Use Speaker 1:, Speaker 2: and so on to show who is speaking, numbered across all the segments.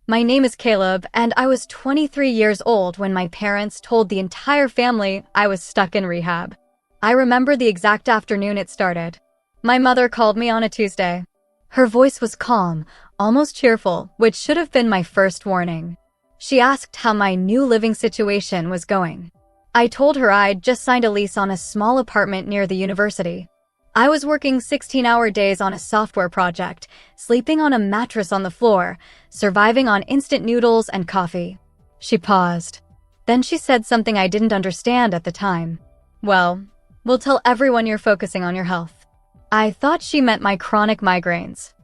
Speaker 1: My name is Caleb, and I was 23 years old when my parents told the entire family I was stuck in rehab. I remember the exact afternoon it started. My mother called me on a Tuesday. Her voice was calm, almost cheerful, which should have been my first warning. She asked how my new living situation was going. I told her I'd just signed a lease on a small apartment near the university. I was working 16-hour days on a software project, sleeping on a mattress on the floor, surviving on instant noodles and coffee. She paused. Then she said something I didn't understand at the time. "Well, we'll tell everyone you're focusing on your health." I thought she meant my chronic migraines.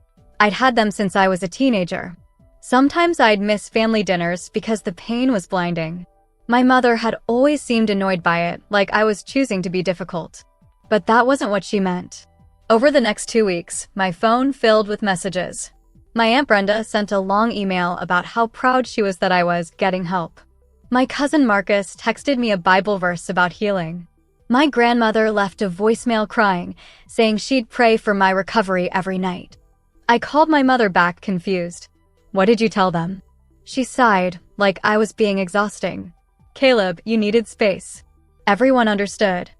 Speaker 1: I'd had them since I was a teenager. Sometimes I'd miss family dinners because the pain was blinding. My mother had always seemed annoyed by it, like I was choosing to be difficult. But that wasn't what she meant. Over the next 2 weeks, my phone filled with messages. My Aunt Brenda sent a long email about how proud she was that I was getting help. My cousin Marcus texted me a Bible verse about healing. My grandmother left a voicemail crying, saying she'd pray for my recovery every night. I called my mother back confused. "What did you tell them?" She sighed, like I was being exhausting. "Caleb, you needed space." Everyone understood.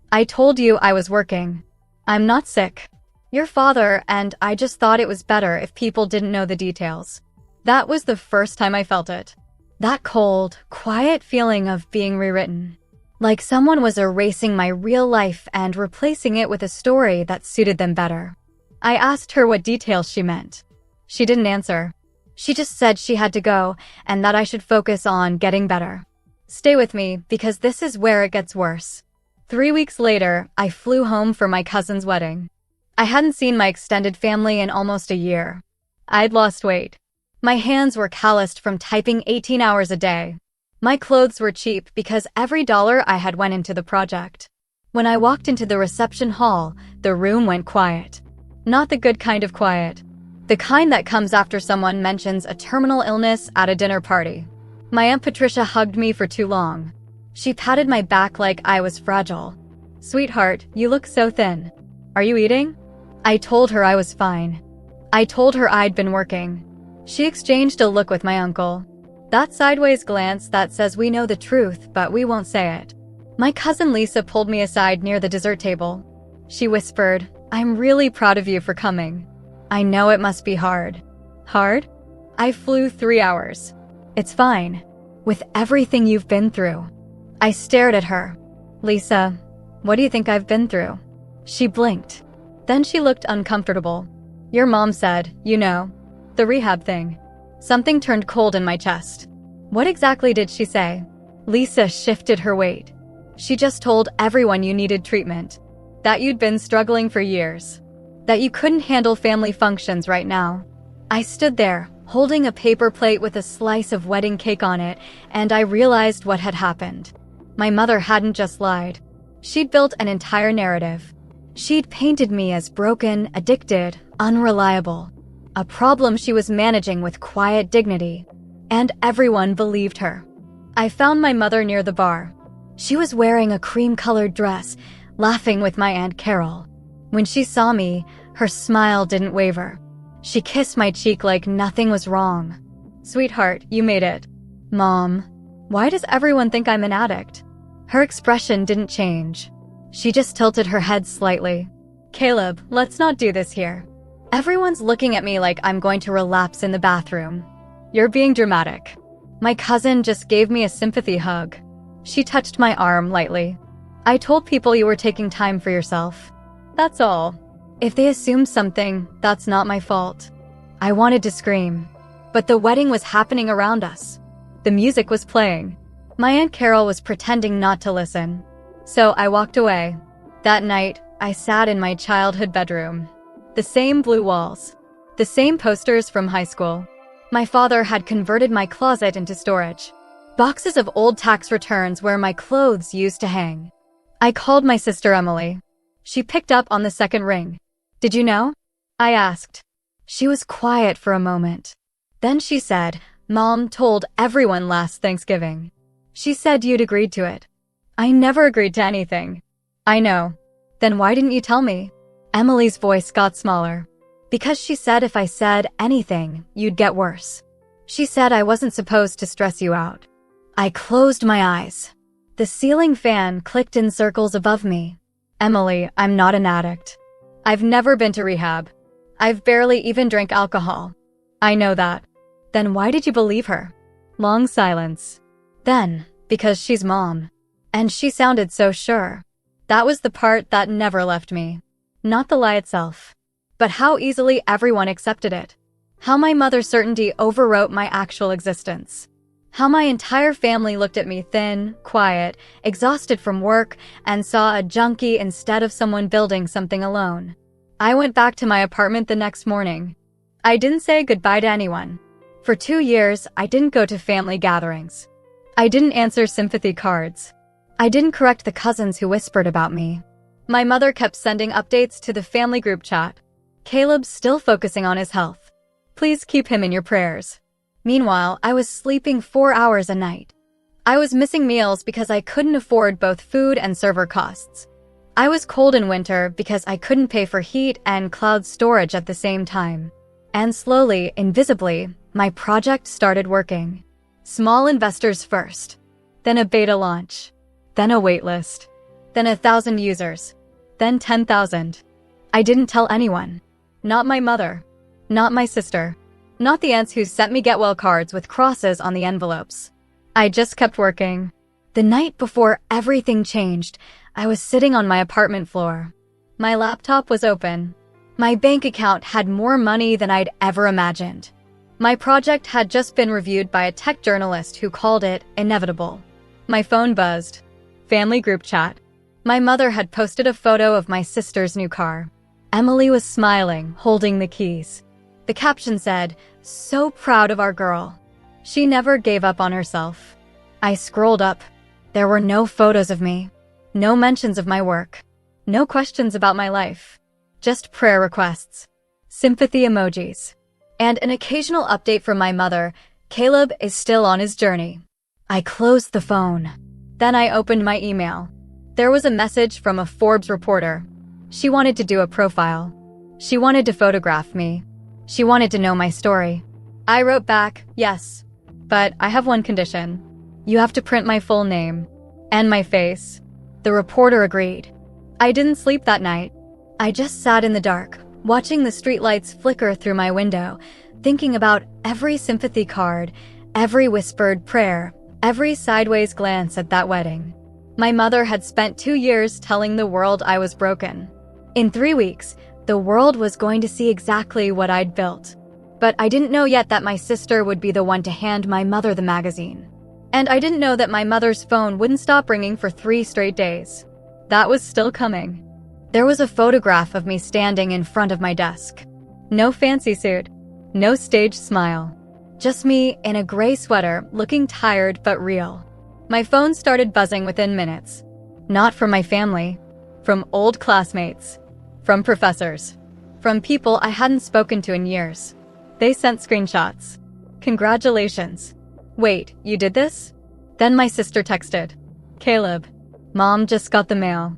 Speaker 1: "I told you I was working. I'm not sick. Your father and I just thought it was better if people didn't know the details." That was the first time I felt it. That cold, quiet feeling of being rewritten. Like someone was erasing my real life and replacing it with a story that suited them better. I asked her what details she meant. She didn't answer. She just said she had to go and that I should focus on getting better. "Stay with me because this is where it gets worse." 3 weeks later, I flew home for my cousin's wedding. I hadn't seen my extended family in almost a year. I'd lost weight. My hands were calloused from typing 18 hours a day. My clothes were cheap because every dollar I had went into the project. When I walked into the reception hall, the room went quiet. Not the good kind of quiet. The kind that comes after someone mentions a terminal illness at a dinner party. My Aunt Patricia hugged me for too long. She patted my back like I was fragile. "Sweetheart, you look so thin. Are you eating?" I told her I was fine. I told her I'd been working. She exchanged a look with my uncle. That sideways glance that says we know the truth, but we won't say it. My cousin Lisa pulled me aside near the dessert table. She whispered, "I'm really proud of you for coming. I know it must be hard." Hard? I flew 3 hours. "It's fine. With everything you've been through." I stared at her. "Lisa, what do you think I've been through?" She blinked. Then she looked uncomfortable. "Your mom said, you know, the rehab thing." Something turned cold in my chest. What exactly did she say? Lisa shifted her weight. "She just told everyone you needed treatment. That you'd been struggling for years. That you couldn't handle family functions right now." I stood there, holding a paper plate with a slice of wedding cake on it, and I realized what had happened. My mother hadn't just lied. She'd built an entire narrative. She'd painted me as broken, addicted, unreliable. A problem she was managing with quiet dignity. And everyone believed her. I found my mother near the bar. She was wearing a cream-colored dress, laughing with my Aunt Carol. When she saw me, her smile didn't waver. She kissed my cheek like nothing was wrong. "Sweetheart, you made it." "Mom, why does everyone think I'm an addict?" Her expression didn't change. She just tilted her head slightly. "Caleb, let's not do this here. Everyone's looking at me like I'm going to relapse in the bathroom. You're being dramatic." My cousin just gave me a sympathy hug. She touched my arm lightly. "I told people you were taking time for yourself. That's all. If they assumed something, that's not my fault." I wanted to scream. But the wedding was happening around us. The music was playing. My Aunt Carol was pretending not to listen. So I walked away. That night, I sat in my childhood bedroom. The same blue walls. The same posters from high school. My father had converted my closet into storage. Boxes of old tax returns where my clothes used to hang. I called my sister Emily. She picked up on the second ring. "Did you know?" I asked. She was quiet for a moment. Then she said, "Mom told everyone last Thanksgiving. She said you'd agreed to it." "I never agreed to anything." "I know. Then why didn't you tell me?" Emily's voice got smaller. "Because she said if I said anything, you'd get worse." She said I wasn't supposed to stress you out. I closed my eyes. The ceiling fan clicked in circles above me. Emily, I'm not an addict. I've never been to rehab. I've barely even drank alcohol. I know that. Then why did you believe her? Long silence. Then, because she's mom. And she sounded so sure. That was the part that never left me. Not the lie itself, but how easily everyone accepted it. How my mother's certainty overwrote my actual existence. How my entire family looked at me thin, quiet, exhausted from work, and saw a junkie instead of someone building something alone. I went back to my apartment the next morning. I didn't say goodbye to anyone. For 2 years, I didn't go to family gatherings. I didn't answer sympathy cards. I didn't correct the cousins who whispered about me. My mother kept sending updates to the family group chat. Caleb's still focusing on his health. Please keep him in your prayers. Meanwhile, I was sleeping 4 hours a night. I was missing meals because I couldn't afford both food and server costs. I was cold in winter because I couldn't pay for heat and cloud storage at the same time. And slowly, invisibly, my project started working. Small investors first, then a beta launch, then a waitlist, then 1,000 users, then 10,000. I didn't tell anyone. Not my mother, not my sister, not the aunts who sent me get well cards with crosses on the envelopes. I just kept working. The night before everything changed, I was sitting on my apartment floor. My laptop was open. My bank account had more money than I'd ever imagined. My project had just been reviewed by a tech journalist who called it inevitable. My phone buzzed. Family group chat. My mother had posted a photo of my sister's new car. Emily was smiling, holding the keys. The caption said, "So proud of our girl. She never gave up on herself." I scrolled up. There were no photos of me, no mentions of my work, no questions about my life, just prayer requests, sympathy emojis, and an occasional update from my mother. Caleb is still on his journey. I closed the phone. Then I opened my email. There was a message from a Forbes reporter. She wanted to do a profile. She wanted to photograph me. She wanted to know my story. I wrote back, yes, but I have one condition. You have to print my full name and my face. The reporter agreed. I didn't sleep that night. I just sat in the dark, watching the streetlights flicker through my window, thinking about every sympathy card, every whispered prayer, every sideways glance at that wedding. My mother had spent 2 years telling the world I was broken. In 3 weeks, the world was going to see exactly what I'd built. But I didn't know yet that my sister would be the one to hand my mother the magazine. And I didn't know that my mother's phone wouldn't stop ringing for 3 straight days. That was still coming. There was a photograph of me standing in front of my desk. No fancy suit, no staged smile. Just me in a gray sweater, looking tired but real. My phone started buzzing within minutes. Not from my family, from old classmates, from professors, from people I hadn't spoken to in years. They sent screenshots. Congratulations. Wait, you did this? Then my sister texted. Caleb, Mom just got the mail.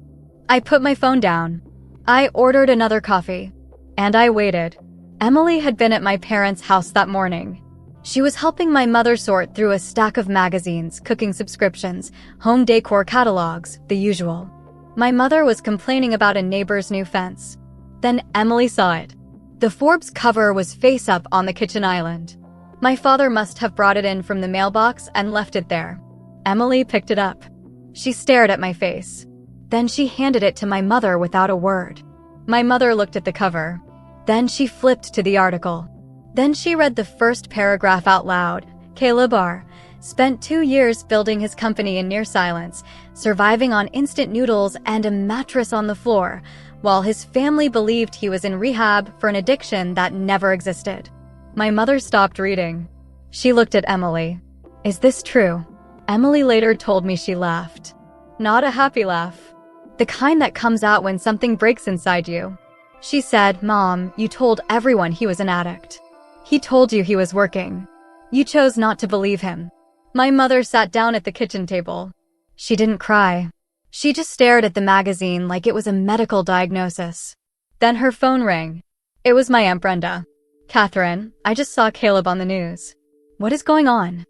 Speaker 1: I put my phone down. I ordered another coffee. And I waited. Emily had been at my parents' house that morning. She was helping my mother sort through a stack of magazines, cooking subscriptions, home decor catalogs, the usual. My mother was complaining about a neighbor's new fence. Then Emily saw it. The Forbes cover was face up on the kitchen island. My father must have brought it in from the mailbox and left it there. Emily picked it up. She stared at my face. Then she handed it to my mother without a word. My mother looked at the cover. Then she flipped to the article. Then she read the first paragraph out loud. Caleb R. spent 2 years building his company in near silence, surviving on instant noodles and a mattress on the floor, while his family believed he was in rehab for an addiction that never existed. My mother stopped reading. She looked at Emily. Is this true? Emily later told me she laughed. Not a happy laugh. The kind that comes out when something breaks inside you. She said, Mom, you told everyone he was an addict. He told you he was working. You chose not to believe him. My mother sat down at the kitchen table. She didn't cry. She just stared at the magazine like it was a medical diagnosis. Then her phone rang. It was my Aunt Brenda. Catherine, I just saw Caleb on the news. What is going on?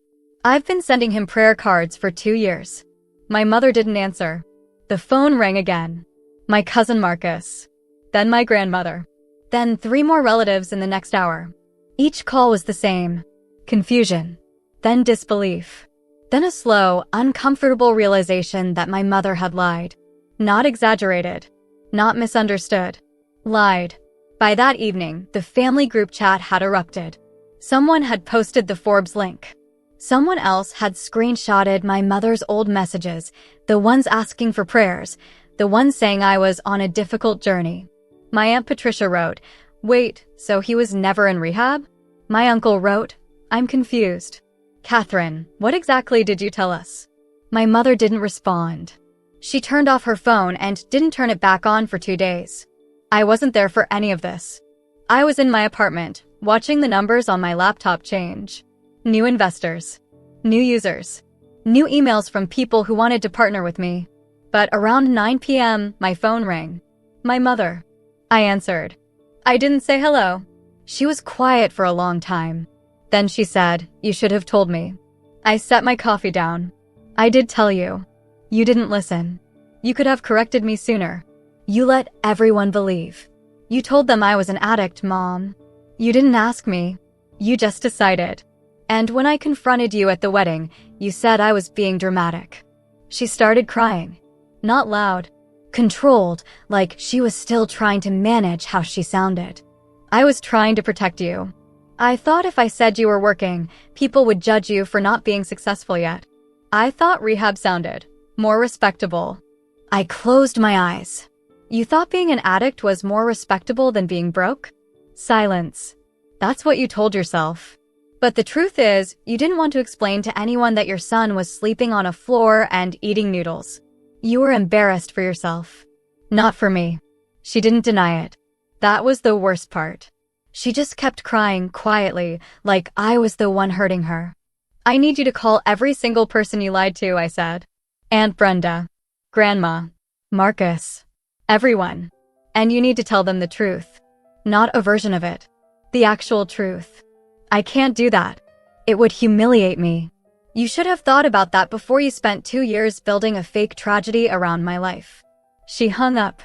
Speaker 1: I've been sending him prayer cards for 2 years. My mother didn't answer. The phone rang again. My cousin Marcus. Then my grandmother. Then 3 more relatives in the next hour. Each call was the same. Confusion. Then disbelief. Then a slow, uncomfortable realization that my mother had lied. Not exaggerated. Not misunderstood. Lied. By that evening, the family group chat had erupted. Someone had posted the Forbes link. Someone else had screenshotted my mother's old messages, the ones asking for prayers, the ones saying I was on a difficult journey. My Aunt Patricia wrote, "Wait, so he was never in rehab?" My uncle wrote, "I'm confused. Catherine, what exactly did you tell us?" My mother didn't respond. She turned off her phone and didn't turn it back on for 2 days. I wasn't there for any of this. I was in my apartment, watching the numbers on my laptop change. New investors. New users. New emails from people who wanted to partner with me. But around 9 p.m., my phone rang. My mother. I answered. I didn't say hello. She was quiet for a long time. Then she said, "You should have told me." I set my coffee down. "I did tell you. You didn't listen. You could have corrected me sooner. You let everyone believe. You told them I was an addict, Mom. You didn't ask me. You just decided. And when I confronted you at the wedding, you said I was being dramatic." She started crying. Not loud. Controlled, like she was still trying to manage how she sounded. "I was trying to protect you. I thought if I said you were working, people would judge you for not being successful yet. I thought rehab sounded more respectable." I closed my eyes. "You thought being an addict was more respectable than being broke?" Silence. "That's what you told yourself. But the truth is, you didn't want to explain to anyone that your son was sleeping on a floor and eating noodles. You were embarrassed for yourself. Not for me." She didn't deny it. That was the worst part. She just kept crying quietly, like I was the one hurting her. "I need you to call every single person you lied to," I said. "Aunt Brenda, Grandma, Marcus, everyone. And you need to tell them the truth. Not a version of it. The actual truth." "I can't do that. It would humiliate me." "You should have thought about that before you spent 2 years building a fake tragedy around my life." She hung up.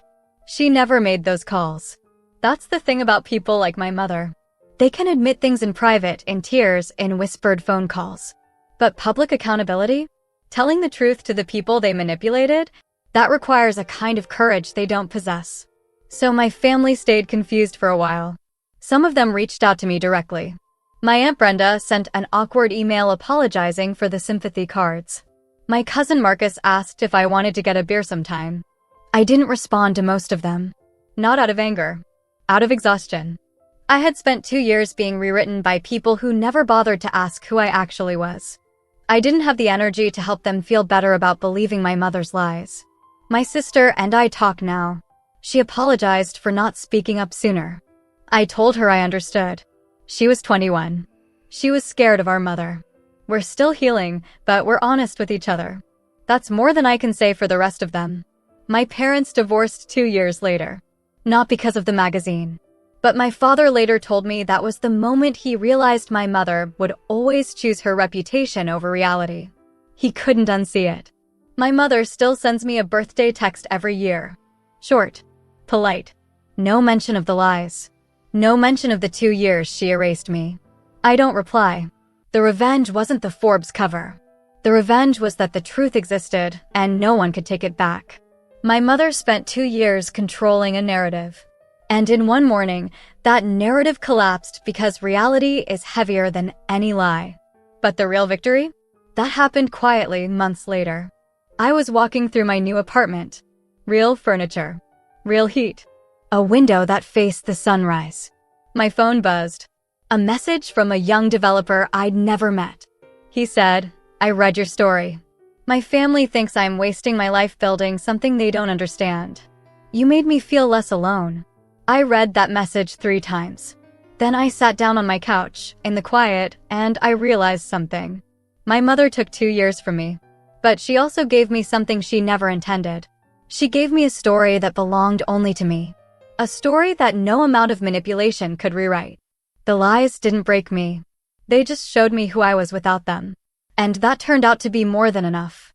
Speaker 1: She never made those calls. That's the thing about people like my mother. They can admit things in private, in tears, in whispered phone calls. But public accountability? Telling the truth to the people they manipulated? That requires a kind of courage they don't possess. So my family stayed confused for a while. Some of them reached out to me directly. My Aunt Brenda sent an awkward email apologizing for the sympathy cards. My cousin Marcus asked if I wanted to get a beer sometime. I didn't respond to most of them. Not out of anger. Out of exhaustion. I had spent 2 years being rewritten by people who never bothered to ask who I actually was. I didn't have the energy to help them feel better about believing my mother's lies. My sister and I talk now. She apologized for not speaking up sooner. I told her I understood. She was 21. She was scared of our mother. We're still healing, but we're honest with each other. That's more than I can say for the rest of them. My parents divorced 2 years later. Not because of the magazine. But my father later told me that was the moment he realized my mother would always choose her reputation over reality. He couldn't unsee it. My mother still sends me a birthday text every year. Short. Polite. No mention of the lies. No mention of the 2 years she erased me. I don't reply. The revenge wasn't the Forbes cover. The revenge was that the truth existed and no one could take it back. My mother spent 2 years controlling a narrative. And in one morning, that narrative collapsed because reality is heavier than any lie. But the real victory? That happened quietly months later. I was walking through my new apartment. Real furniture. Real heat. A window that faced the sunrise. My phone buzzed. A message from a young developer I'd never met. He said, "I read your story. My family thinks I'm wasting my life building something they don't understand. You made me feel less alone." I read that message 3 times. Then I sat down on my couch, in the quiet, and I realized something. My mother took 2 years from me. But she also gave me something she never intended. She gave me a story that belonged only to me. A story that no amount of manipulation could rewrite. The lies didn't break me. They just showed me who I was without them. And that turned out to be more than enough.